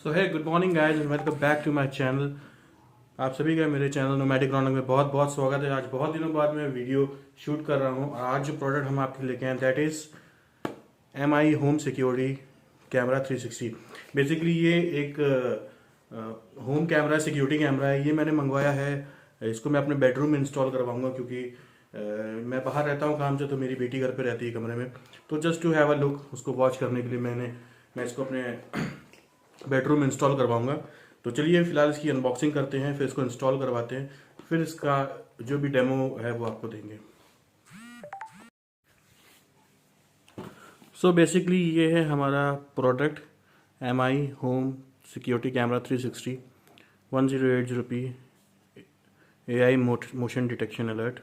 So hi good morning guys and welcome back to my channel. आप सभी का मेरे चैनल नोमैटिक रौनक में बहुत बहुत स्वागत है। आज बहुत दिनों बाद मैं वीडियो शूट कर रहा हूँ और आज जो प्रोडक्ट हम आपके लेके आए that is MI home security camera 360। Basically ये एक होम कैमरा सिक्योरिटी कैमरा है। ये मैंने मंगवाया है, इसको मैं अपने बेडरूम में इंस्टॉल करवाऊंगा क्योंकि मैं बाहर रहता हूँ काम से, तो मेरी बेटी घर पे रहती है कमरे में। तो just to have a look उसको वॉच करने के लिए मैं इसको अपने बेडरूम में इंस्टॉल करवाऊंगा। तो चलिए फिलहाल इसकी अनबॉक्सिंग करते हैं, फिर इसको इंस्टॉल करवाते हैं, फिर इसका जो भी डेमो है वो आपको देंगे। सो बेसिकली ये है हमारा product MI home security camera 360 1080p AI motion detection alert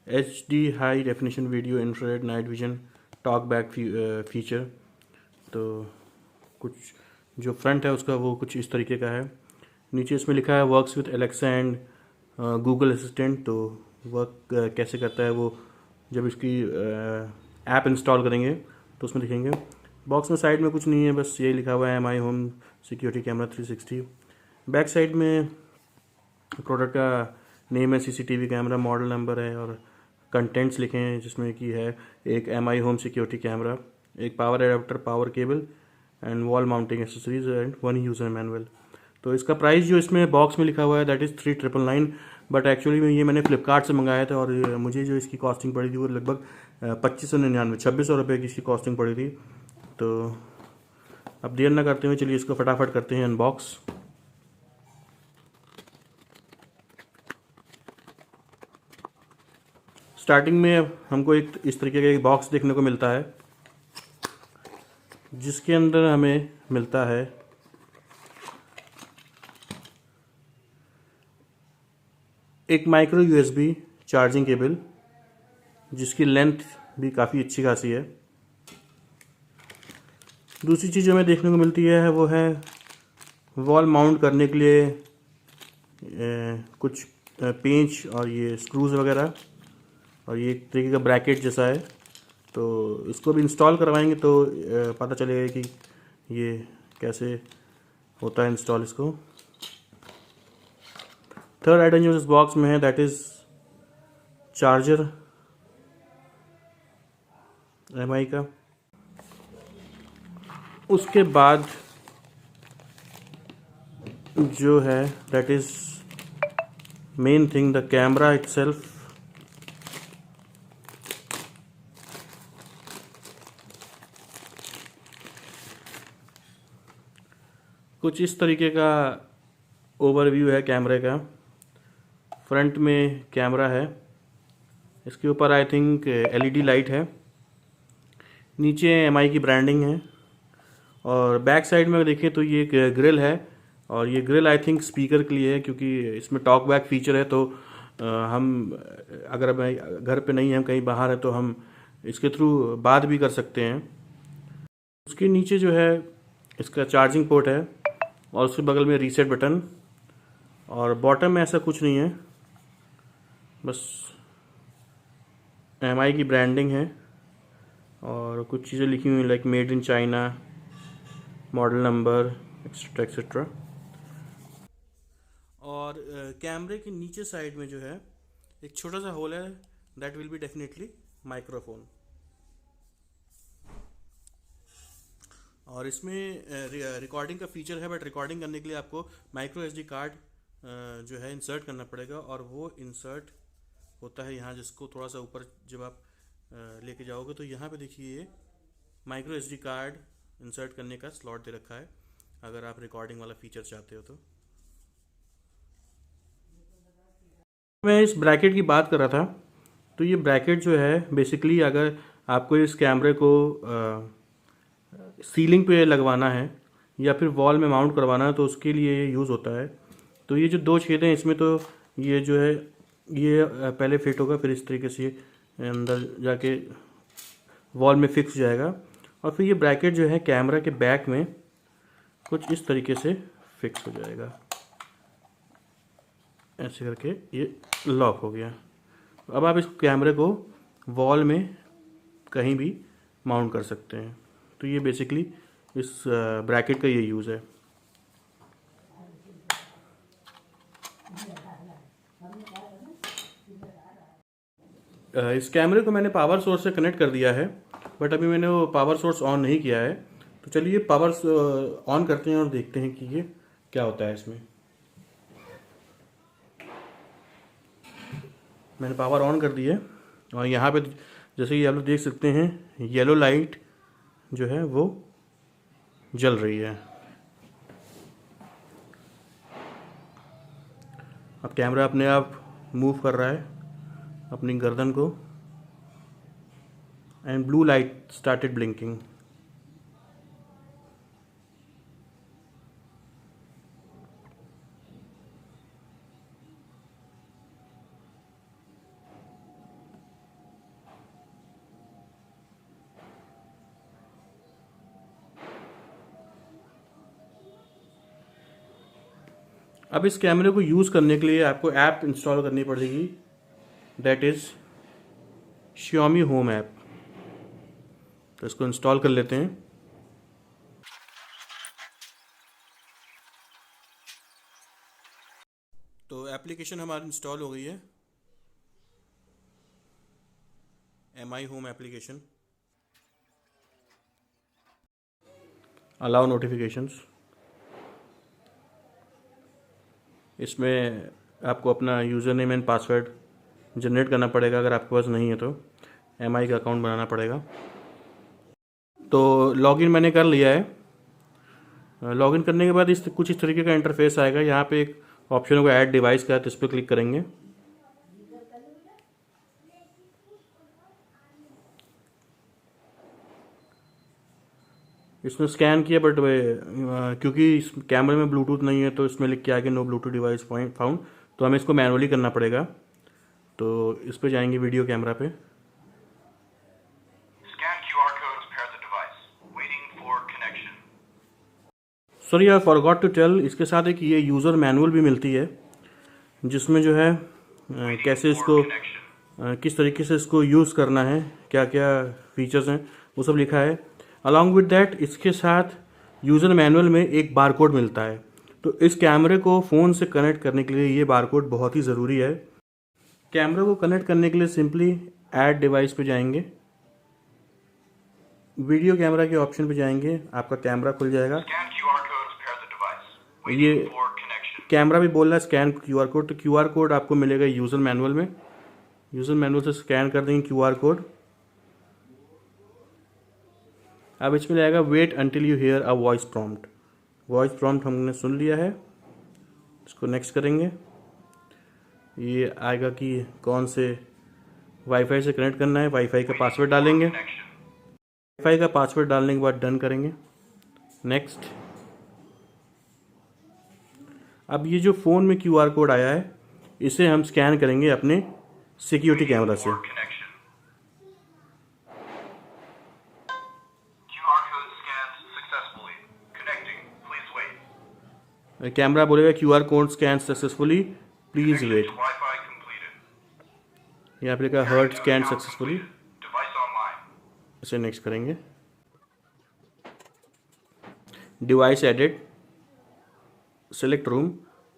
HD high definition video infrared night vision talk back feature. तो कुछ जो फ्रंट है उसका वो कुछ इस तरीके का है। नीचे इसमें लिखा है works with Alexa and Google assistant. तो वर्क कैसे करता है वो जब इसकी ऐप इंस्टॉल करेंगे तो उसमें दिखेंगे। बॉक्स में साइड में कुछ नहीं है, बस यही लिखा हुआ है MI home security camera 360। Back side में प्रोडक्ट का नेम है, CCTV कैमरा, मॉडल नंबर है और कंटेंट्स लिखे हैं जिसमें कि है एक MI होम सिक्योरिटी कैमरा, एक power adapter, power cable and wall mounting accessories and 1 user manual. तो इसका प्राइस जो इसमें बॉक्स में लिखा हुआ है दैट इज़ 3999, बट एक्चुअली में ये मैंने फ्लिपकार्ट से मंगाया था और मुझे जो इसकी कॉस्टिंग पड़ी थी वो लगभग 2599 2600 की इसकी कॉस्टिंग पड़ी थी। तो अब देर ना करते हुए चलिए इसको फटाफट करते हैं अनबॉक्स। स्टार्टिंग में हमको एक इस तरीके का एक बॉक्स देखने को मिलता है जिसके अंदर हमें मिलता है एक माइक्रो USB चार्जिंग केबल जिसकी लेंथ भी काफ़ी अच्छी खासी है। दूसरी चीज़ जो हमें देखने को मिलती है वो है वॉल माउंट करने के लिए कुछ पेंच और ये स्क्रूज वगैरह, और ये एक तरीके का ब्रैकेट जैसा है। तो इसको भी इंस्टॉल करवाएंगे तो पता चलेगा कि ये कैसे होता है इंस्टॉल इसको। थर्ड आइटम जो इस बॉक्स में है दैट इज़ चार्जर MI का। उसके बाद जो है that is main thing the camera itself. कुछ इस तरीके का ओवरव्यू है कैमरे का। फ्रंट में कैमरा है, इसके ऊपर आई थिंक LED लाइट है, नीचे MI की ब्रांडिंग है और बैक साइड में देखें तो ये एक ग्रिल है और ये ग्रिल आई थिंक स्पीकर के लिए है क्योंकि इसमें टॉक बैक फीचर है। तो हम अगर घर पे नहीं हैं, हम कहीं बाहर हैं, तो हम इसके थ्रू बात भी कर सकते हैं। उसके नीचे जो है इसका चार्जिंग पोर्ट है और उसके बगल में रीसेट बटन, और बॉटम में ऐसा कुछ नहीं है, बस MI की ब्रांडिंग है और कुछ चीज़ें लिखी हुई like made in China, model number etcetera etcetera. और कैमरे के नीचे साइड में जो है एक छोटा सा होल है that will be definitely microphone. और इसमें रिकॉर्डिंग का फीचर है, बट रिकॉर्डिंग करने के लिए आपको माइक्रो SD कार्ड जो है इंसर्ट करना पड़ेगा और वो इंसर्ट होता है यहाँ, जिसको थोड़ा सा ऊपर जब आप लेके जाओगे तो यहाँ पे देखिए माइक्रो SD कार्ड इंसर्ट करने का स्लॉट दे रखा है अगर आप रिकॉर्डिंग वाला फीचर चाहते हो। तो मैं इस ब्रैकेट की बात कर रहा था, तो ये ब्रैकेट जो है बेसिकली अगर आपको इस कैमरे को सीलिंग पे लगवाना है या फिर वॉल में माउंट करवाना है तो उसके लिए ये यूज़ होता है। तो ये जो दो छेद हैं इसमें, तो ये जो है ये पहले फिट होगा, फिर इस तरीके से अंदर जाके वॉल में फिक्स हो जाएगा और फिर ये ब्रैकेट जो है कैमरा के बैक में कुछ इस तरीके से फिक्स हो जाएगा। ऐसे करके ये लॉक हो गया। अब आप इस कैमरे को वॉल में कहीं भी माउंट कर सकते हैं। तो ये बेसिकली इस ब्रैकेट का ये यूज़ है। इस कैमरे को मैंने पावर सोर्स से कनेक्ट कर दिया है, बट अभी मैंने वो पावर सोर्स ऑन नहीं किया है। तो चलिए पावर ऑन करते हैं और देखते हैं कि ये क्या होता है इसमें। मैंने पावर ऑन कर दी है और यहाँ पे जैसे कि आप लोग देख सकते हैं येलो लाइट जो है वो जल रही है। अब कैमरा अपने आप मूव कर रहा है अपनी गर्दन को, and blue light started blinking. अब इस कैमरे को यूज़ करने के लिए आपको ऐप इंस्टॉल करनी पड़ेगी, that is Xiaomi home app. तो इसको इंस्टॉल कर लेते हैं। तो एप्लीकेशन हमारी इंस्टॉल हो गई है, MI home application. Allow notifications. इसमें आपको अपना user name and password generate करना पड़ेगा, अगर आपके पास नहीं है तो MI का अकाउंट बनाना पड़ेगा। तो लॉगिन मैंने कर लिया है। लॉगिन करने के बाद कुछ इस तरीके का इंटरफेस आएगा। यहाँ पे एक ऑप्शन होगा ऐड डिवाइस का, तो इस पर क्लिक करेंगे। इसमें स्कैन किया, बट क्योंकि इस कैमरे में ब्लूटूथ नहीं है तो इसमें लिख के आगे no Bluetooth device point found, तो हमें इसको मैनुअली करना पड़ेगा। तो इस पे जाएंगे वीडियो कैमरा पे। Sorry I forgot to tell, इसके साथ एक ये यूज़र मैनुअल भी मिलती है जिसमें जो है कैसे इसको किस तरीके से इसको यूज़ करना है, क्या क्या फीचर्स हैं वो सब लिखा है। अलॉन्ग विद दैट इसके साथ यूज़र मैनुअल में एक बारकोड मिलता है। तो इस कैमरे को फ़ोन से कनेक्ट करने के लिए ये बारकोड बहुत ही ज़रूरी है। कैमरे को कनेक्ट करने के लिए सिंपली ऐड डिवाइस पे जाएंगे, वीडियो कैमरा के ऑप्शन पे जाएंगे, आपका कैमरा खुल जाएगा। ये कैमरा भी बोल रहा है स्कैन QR कोड, तो QR कोड आपको मिलेगा यूज़र मैनुअल में। यूज़र मैनुअल से स्कैन कर देंगे QR कोड। अब इसमें आएगा wait until you hear a voice prompt. Voice prompt हमने सुन लिया है, इसको नेक्स्ट करेंगे। ये आएगा कि कौन से वाईफाई से कनेक्ट करना है, वाईफाई का पासवर्ड डालेंगे। वाईफाई का पासवर्ड डालने के बाद डन करेंगे, नेक्स्ट। अब ये जो फ़ोन में QR कोड आया है इसे हम स्कैन करेंगे अपने सिक्योरिटी कैमरा से। कैमरा बोलेगा QR code scan successfully, please wait. यहाँ पे लिखा हर्ट स्कैन सक्सेसफुली, इसे नेक्स्ट करेंगे। Device added, select room.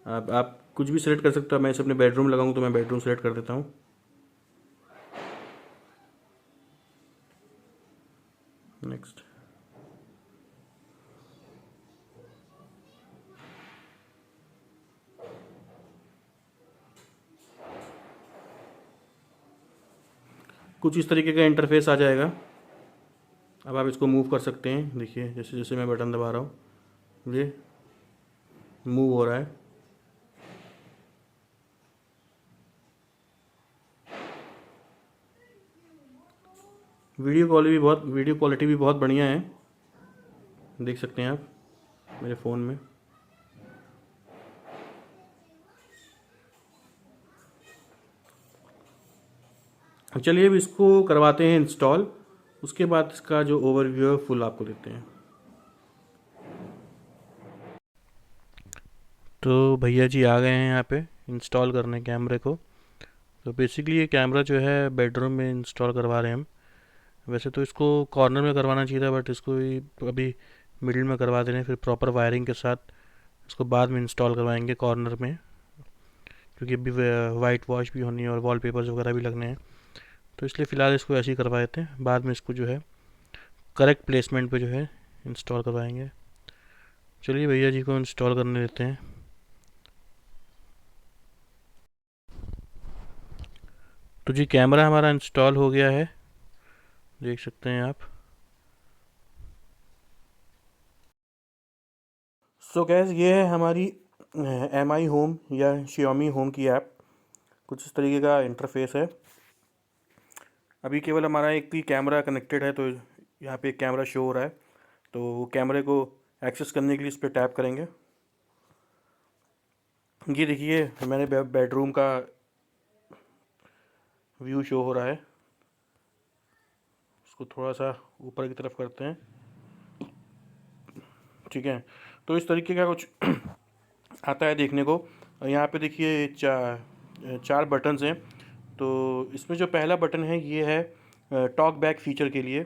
आप कुछ भी सेलेक्ट कर सकते हो। मैं इसे अपने बेडरूम लगाऊं तो मैं बेडरूम सेलेक्ट कर देता हूँ, नेक्स्ट। कुछ इस तरीके का इंटरफेस आ जाएगा। अब आप इसको मूव कर सकते हैं, देखिए जैसे जैसे मैं बटन दबा रहा हूँ ये मूव हो रहा है। वीडियो क्वालिटी भी बहुत बढ़िया है, देख सकते हैं आप मेरे फ़ोन में। चलिए अब इसको करवाते हैं इंस्टॉल, उसके बाद इसका जो ओवरव्यू है फुल आपको देते हैं। तो भैया जी आ गए हैं यहाँ पे इंस्टॉल करने कैमरे को। तो बेसिकली ये कैमरा जो है बेडरूम में इंस्टॉल करवा रहे हैं हम। वैसे तो इसको कॉर्नर में करवाना चाहिए था, बट इसको अभी मिडिल में करवा देने, फिर प्रॉपर वायरिंग के साथ इसको बाद में इंस्टॉल करवाएंगे कॉर्नर में, क्योंकि अभी वाइट वॉश भी होनी है और वॉलपेपर्स वगैरह भी लगने हैं। तो इसलिए फ़िलहाल इसको ऐसे ही करवा देते हैं, बाद में इसको जो है करेक्ट प्लेसमेंट पे जो है इंस्टॉल करवाएंगे। चलिए भैया जी को इंस्टॉल करने देते हैं। तो जी कैमरा हमारा इंस्टॉल हो गया है, देख सकते हैं आप। सो गैस ये है हमारी MI होम या Xiaomi होम की ऐप। कुछ इस तरीके का इंटरफेस है। अभी केवल हमारा एक ही कैमरा कनेक्टेड है, तो यहाँ पे एक कैमरा शो हो रहा है। तो कैमरे को एक्सेस करने के लिए इस पर टैप करेंगे। ये देखिए मैंने बेडरूम का व्यू शो हो रहा है। इसको थोड़ा सा ऊपर की तरफ करते हैं, ठीक है। तो इस तरीके का कुछ आता है देखने को। यहाँ पे देखिए चार बटन्स हैं। तो इसमें जो पहला बटन है ये है टॉक बैक फीचर के लिए।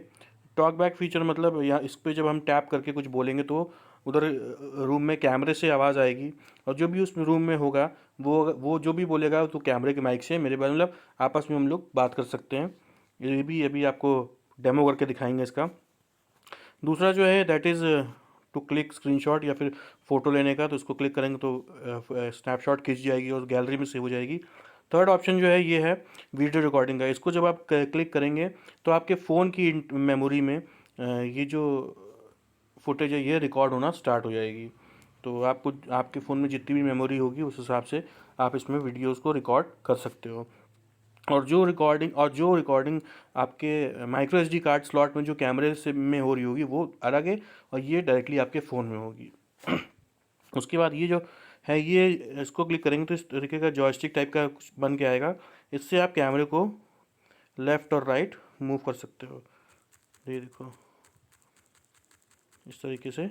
टॉक बैक फीचर मतलब यहाँ इस पर जब हम टैप करके कुछ बोलेंगे तो उधर रूम में कैमरे से आवाज़ आएगी, और जो भी उस रूम में होगा वो जो भी बोलेगा तो कैमरे के माइक से मेरे बारे मतलब आपस में हम लोग बात कर सकते हैं। ये भी अभी आपको डेमो करके दिखाएंगे इसका। दूसरा जो है that is to click screenshot या फिर फ़ोटो लेने का। तो इसको क्लिक करेंगे तो स्नैपशॉट खींच जाएगी और गैलरी में सेव हो जाएगी। थर्ड ऑप्शन जो है ये है वीडियो रिकॉर्डिंग का। इसको जब आप क्लिक करेंगे तो आपके फ़ोन की मेमोरी में ये जो फुटेज है ये रिकॉर्ड होना स्टार्ट हो जाएगी। तो आपको आपके फ़ोन में जितनी भी मेमोरी होगी उस हिसाब से आप इसमें वीडियोस को रिकॉर्ड कर सकते हो। और जो रिकॉर्डिंग आपके माइक्रो एसडी कार्ड स्लॉट में जो कैमरे से में हो रही होगी वो अलग है, और ये डायरेक्टली आपके फ़ोन में होगी। उसके बाद ये जो है ये इसको क्लिक करेंगे तो इस तरीके का जॉयस्टिक टाइप का कुछ बन के आएगा। इससे आप कैमरे को लेफ़्ट और राइट मूव कर सकते हो। ये देखो इस तरीके से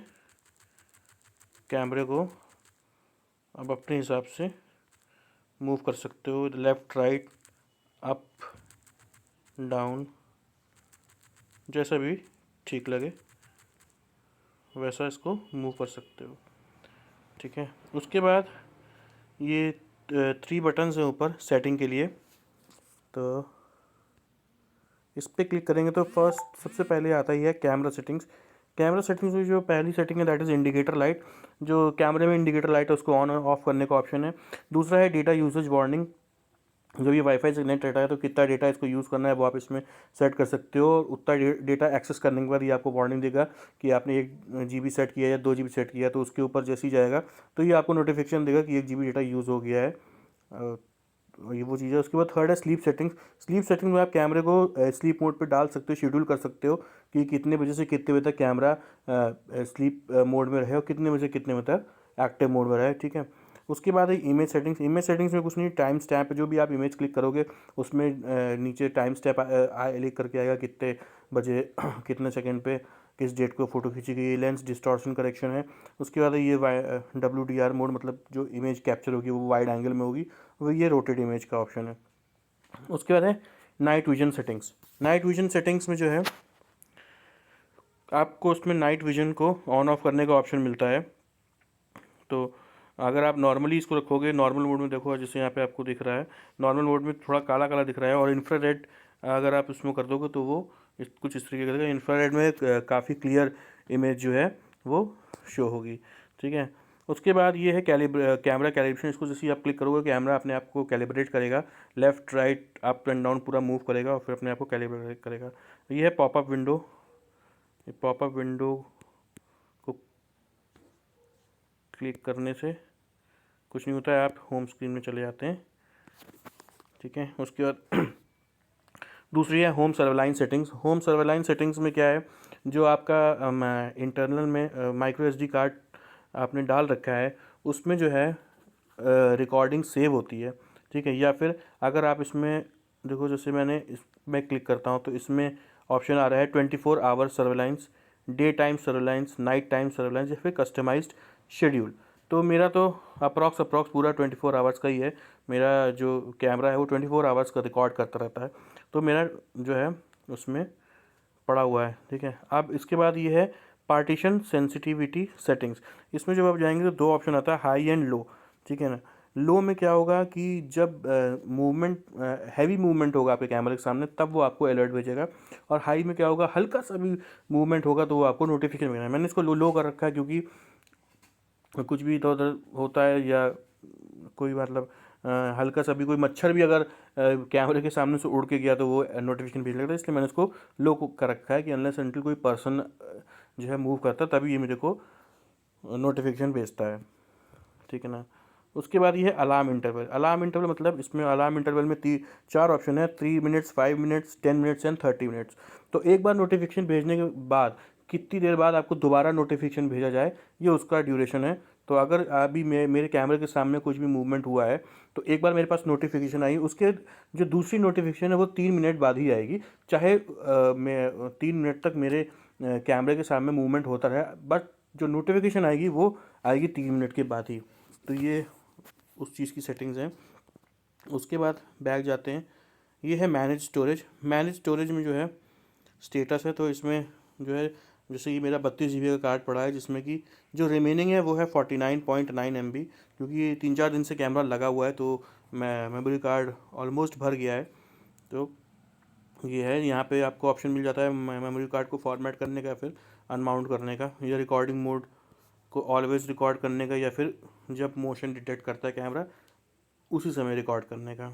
कैमरे को आप अपने हिसाब से मूव कर सकते हो, लेफ़्ट राइट अप डाउन, जैसा भी ठीक लगे वैसा इसको मूव कर सकते हो, ठीक है। उसके बाद ये 3 बटन्स हैं ऊपर सेटिंग के लिए। तो इस पर क्लिक करेंगे तो फर्स्ट सबसे पहले आता ही है कैमरा सेटिंग्स। कैमरा सेटिंग्स में जो पहली सेटिंग है दैट इज़ इंडिकेटर लाइट। जो कैमरे में इंडिकेटर लाइट है उसको ऑन और ऑफ करने का ऑप्शन है। दूसरा है डेटा यूसेज वार्निंग। जब ये वाईफाई से कनेक्ट रहता है तो कितना डेटा इसको यूज़ करना है वो आप इसमें सेट कर सकते हो। उतना डेटा एक्सेस करने के बाद ये आपको वार्निंग देगा कि आपने 1 GB सेट किया या 2 GB सेट किया, तो उसके ऊपर जैसे ही जाएगा तो ये आपको नोटिफिकेशन देगा कि 1 GB डेटा यूज़ हो गया है। ये वो चीज़ है। उसके बाद थर्ड है स्लीप सेटिंग्स। स्लीप सेटिंग में आप कैमरे को स्लीप मोड पे डाल सकते हो, शेड्यूल कर सकते हो कि कितने बजे से कितने बजे तक कैमरा स्लीप मोड में रहे और कितने बजे कितने बजे तक एक्टिव मोड में रहे, ठीक है। उसके बाद है इमेज सेटिंग्स। इमेज सेटिंग्स में कुछ नहीं, टाइम स्टैम्प जो भी आप इमेज क्लिक करोगे उसमें नीचे टाइम स्टैप लिख करके आएगा कितने बजे कितने सेकंड पे किस डेट को फ़ोटो खींची गई। लेंस डिस्टॉर्शन करेक्शन है। उसके बाद ये WDR मोड मतलब जो इमेज कैप्चर होगी वो वाइड एंगल में होगी, वो ये रोटेट इमेज का ऑप्शन है। उसके बाद है night vision settings. Night vision settings में जो है आपको उसमें नाइट विजन को ऑन ऑफ करने का ऑप्शन मिलता है। तो अगर आप नॉर्मली इसको रखोगे नॉर्मल मोड में, देखो जैसे यहाँ पे आपको दिख रहा है नॉर्मल मोड में थोड़ा काला काला दिख रहा है, और इंफ्रारेड अगर आप इसमें कर दोगे तो वो कुछ इस तरीके का दिखेगा। इंफ्रारेड में काफ़ी क्लियर इमेज जो है वो शो होगी, ठीक है। उसके बाद ये है कैमरा कैलिब्रेशन। इसको जैसे ही आप क्लिक करोगे कैमरा अपने आप को कैलिब्रेट करेगा, left right up and down पूरा मूव करेगा और फिर अपने आप को कैलिब्रेट करेगा। ये है पॉपअप विंडो। ये पॉपअप विंडो को क्लिक करने से कुछ नहीं होता है, आप होम स्क्रीन में चले जाते हैं, ठीक है। उसके बाद दूसरी है होम सर्वलाइन सेटिंग्स। होम सर्वलाइन सेटिंग्स में क्या है, जो आपका इंटरनल में माइक्रो एसडी कार्ड आपने डाल रखा है उसमें जो है रिकॉर्डिंग सेव होती है, ठीक है। या फिर अगर आप इसमें देखो जैसे मैंने इसमें क्लिक करता हूँ तो इसमें ऑप्शन आ रहा है 24 hour surveillance, day time surveillance, night time surveillance या फिर कस्टमाइज्ड शेड्यूल। तो मेरा तो अप्रॉक्स पूरा 24 आवर्स का ही है। मेरा जो कैमरा है वो 24 आवर्स का रिकॉर्ड करता रहता है, तो मेरा जो है उसमें पड़ा हुआ है, ठीक है। अब इसके बाद ये है पार्टीशन सेंसिटिविटी सेटिंग्स, इसमें जब आप जाएंगे तो दो ऑप्शन आता है, हाई एंड लो, ठीक है ना। लो में क्या होगा कि जब मूवमेंट हैवी मूवमेंट होगा आपके कैमरे के सामने तब वो आपको अलर्ट भेजेगा, और हाई में क्या होगा, हल्का सा भी मूवमेंट होगा तो वो आपको नोटिफिकेशन भेजेगा। मैंने इसको लो कर रखा है क्योंकि कुछ भी इधर उधर होता है या कोई मतलब हल्का सा भी कोई मच्छर भी अगर कैमरे के सामने से उड़ के गया तो वो नोटिफिकेशन भेज लगता है, इसलिए मैंने इसको लो कर रखा है कि अनलेस अनटिल कोई पर्सन जो है मूव करता है तभी ये मेरे को नोटिफिकेशन भेजता है, ठीक है ना। उसके बाद ये है अलार्म इंटरवल। अलार्म इंटरवल मतलब इसमें अलार्म इंटरवल में चार ऑप्शन है, 3 minutes, 5 minutes, 10 minutes and 30 minutes. तो एक बार नोटिफिकेशन भेजने के बाद कितनी देर बाद आपको दोबारा नोटिफिकेशन भेजा जाए, ये उसका ड्यूरेशन है। तो अगर अभी मेरे कैमरे के सामने कुछ भी मूवमेंट हुआ है तो एक बार मेरे पास नोटिफिकेशन आई, उसके जो दूसरी नोटिफिकेशन है वो 3 मिनट बाद ही आएगी, चाहे मैं 3 मिनट तक मेरे कैमरे के सामने मूवमेंट होता रहे, बट जो नोटिफिकेशन आएगी वो आएगी 3 मिनट के बाद ही। तो ये उस चीज़ की सेटिंग्स हैं। उसके बाद बैक जाते हैं, ये है मैनेज स्टोरेज। मैनेज स्टोरेज में जो है स्टेटस है, तो इसमें जो है जैसे कि मेरा 32 GB का कार्ड पड़ा है, जिसमें कि जो रिमेनिंग है वो है 49.9 MB, क्योंकि 3-4 दिन से कैमरा लगा हुआ है तो मैं मेमोरी कार्ड ऑलमोस्ट भर गया है। तो ये है, यहाँ पे आपको ऑप्शन मिल जाता है मेमोरी कार्ड को फॉर्मेट करने का, फिर अनमाउंट करने का, या रिकॉर्डिंग मोड को ऑलवेज रिकॉर्ड करने का, या फिर जब मोशन डिटेक्ट करता है कैमरा उसी समय रिकॉर्ड करने का।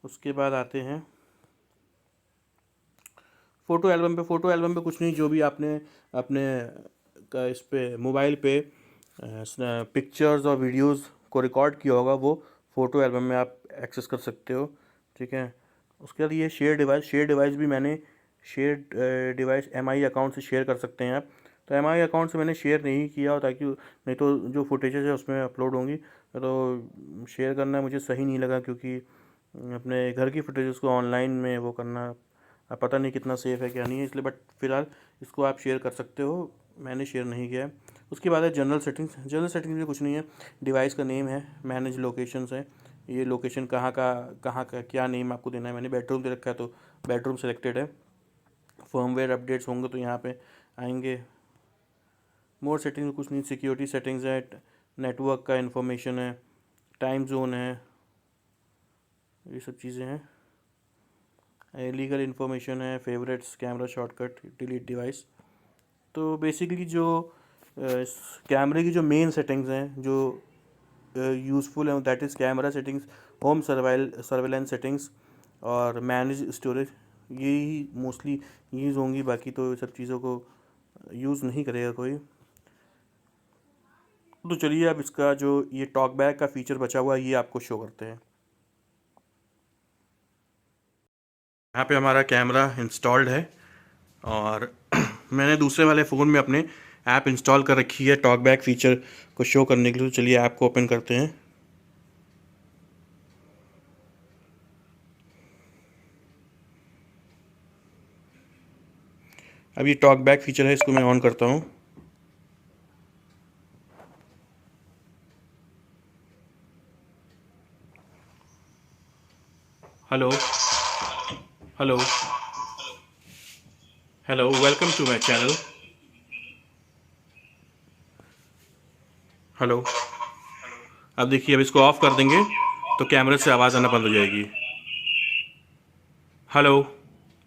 उसके बाद आते हैं फ़ोटो एल्बम पे। फ़ोटो एल्बम पे कुछ नहीं, जो भी आपने अपने का इस पे मोबाइल पे पिक्चर्स और वीडियोस को रिकॉर्ड किया होगा वो फ़ोटो एल्बम में आप एक्सेस कर सकते हो, ठीक है। उसके बाद ये शेयर डिवाइस भी मैंने शेयर डिवाइस MI अकाउंट से शेयर कर सकते हैं आप। तो MI अकाउंट से मैंने शेयर नहीं किया, ताकि नहीं तो जो फुटेजेस है उसमें अपलोड होंगी, तो शेयर करना मुझे सही नहीं लगा, क्योंकि अपने घर की फुटेजेस को ऑनलाइन में वो करना अब पता नहीं कितना सेफ़ है क्या नहीं है, इसलिए बट फ़िलहाल इसको आप शेयर कर सकते हो, मैंने शेयर नहीं किया है। उसके बाद है जनरल सेटिंग्स। जनरल सेटिंग्स में कुछ नहीं है, डिवाइस का नेम है, मैनेज लोकेशंस है, ये लोकेशन कहाँ का क्या नेम आपको देना है। मैंने बेडरूम दे रखा है तो बेडरूम सेलेक्टेड है। फर्मवेयर अपडेट्स होंगे तो यहाँ पे आएंगे। मोर सेटिंग्स में कुछ नहीं, सिक्योरिटी सेटिंग्स है, नेटवर्क का इन्फॉर्मेशन है, टाइम जोन है, ये सब चीज़ें हैं। लीगल इन्फॉर्मेशन है, favourites, camera shortcut, delete device. तो बेसिकली जो इस कैमरे की जो मेन सेटिंग्स हैं जो यूज़फुल हैं, that is camera settings, home surveillance settings और मैनेज स्टोरेज, यही मोस्टली यूज़ होंगी। बाकी तो ये सब चीज़ों को यूज़ नहीं करेगा कोई। तो चलिए अब इसका जो ये टॉक बैक का फीचर बचा हुआ है ये आपको शो करते हैं। यहाँ पे हमारा कैमरा इंस्टॉल्ड है और मैंने दूसरे वाले फ़ोन में अपने ऐप इंस्टॉल कर रखी है टॉक बैक फीचर को शो करने के लिए। तो चलिए ऐप को ओपन करते हैं। अब ये टॉक बैक फीचर है, इसको मैं ऑन करता हूँ। Hello hello hello, welcome to my channel. Hello. अब देखिए, अब इसको ऑफ कर देंगे तो कैमरे से आवाज़ आना बंद हो जाएगी। Hello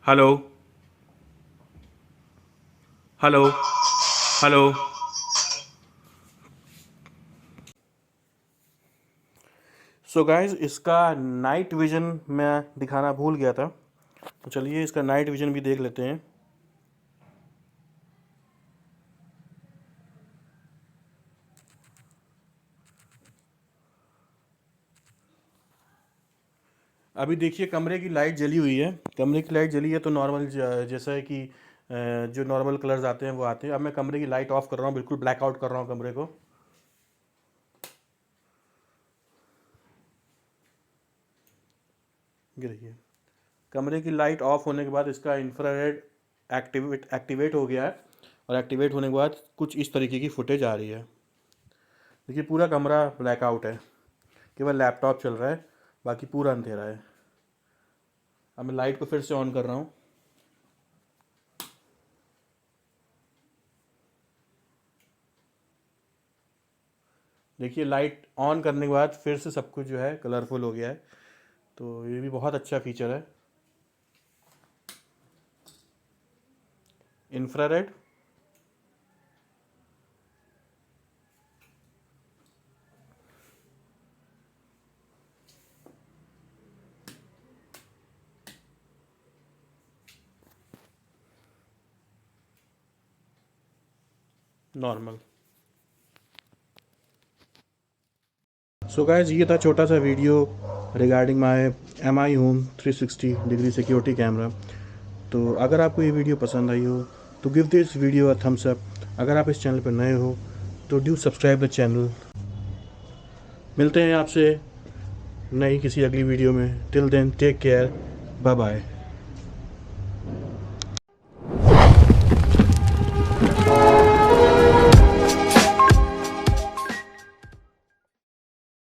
hello hello hello. So guys, इसका नाइट विज़न मैं दिखाना भूल गया था, तो चलिए इसका नाइट विज़न भी देख लेते हैं। अभी देखिए कमरे की लाइट जली हुई है, कमरे की लाइट जली है तो नॉर्मल जैसा है कि जो नॉर्मल कलर्स आते हैं वो आते हैं। अब मैं कमरे की लाइट ऑफ कर रहा हूँ, बिल्कुल ब्लैकआउट कर रहा हूँ कमरे को। ये देखिए, कमरे की लाइट ऑफ होने के बाद इसका इंफ्रारेड एक्टिवेट हो गया है, और एक्टिवेट होने के बाद कुछ इस तरीके की फुटेज आ रही है। देखिए पूरा कमरा ब्लैकआउट है, केवल लैपटॉप चल रहा है, बाकी पूरा अंधेरा है। अब मैं लाइट को फिर से ऑन कर रहा हूँ। देखिए लाइट ऑन करने के बाद फिर से सब कुछ जो है कलरफुल हो गया है, तो ये भी बहुत अच्छा फीचर है। Infrared, normal. सो गाइस, ये था छोटा सा video regarding my MI home 360 degree security camera. तो अगर आपको ये वीडियो पसंद आई हो तो give this video a thumbs up. अगर आप इस चैनल पर नए हो तो डू सब्सक्राइब द चैनल। मिलते हैं आपसे नई किसी अगली वीडियो में। Till then take care, bye bye.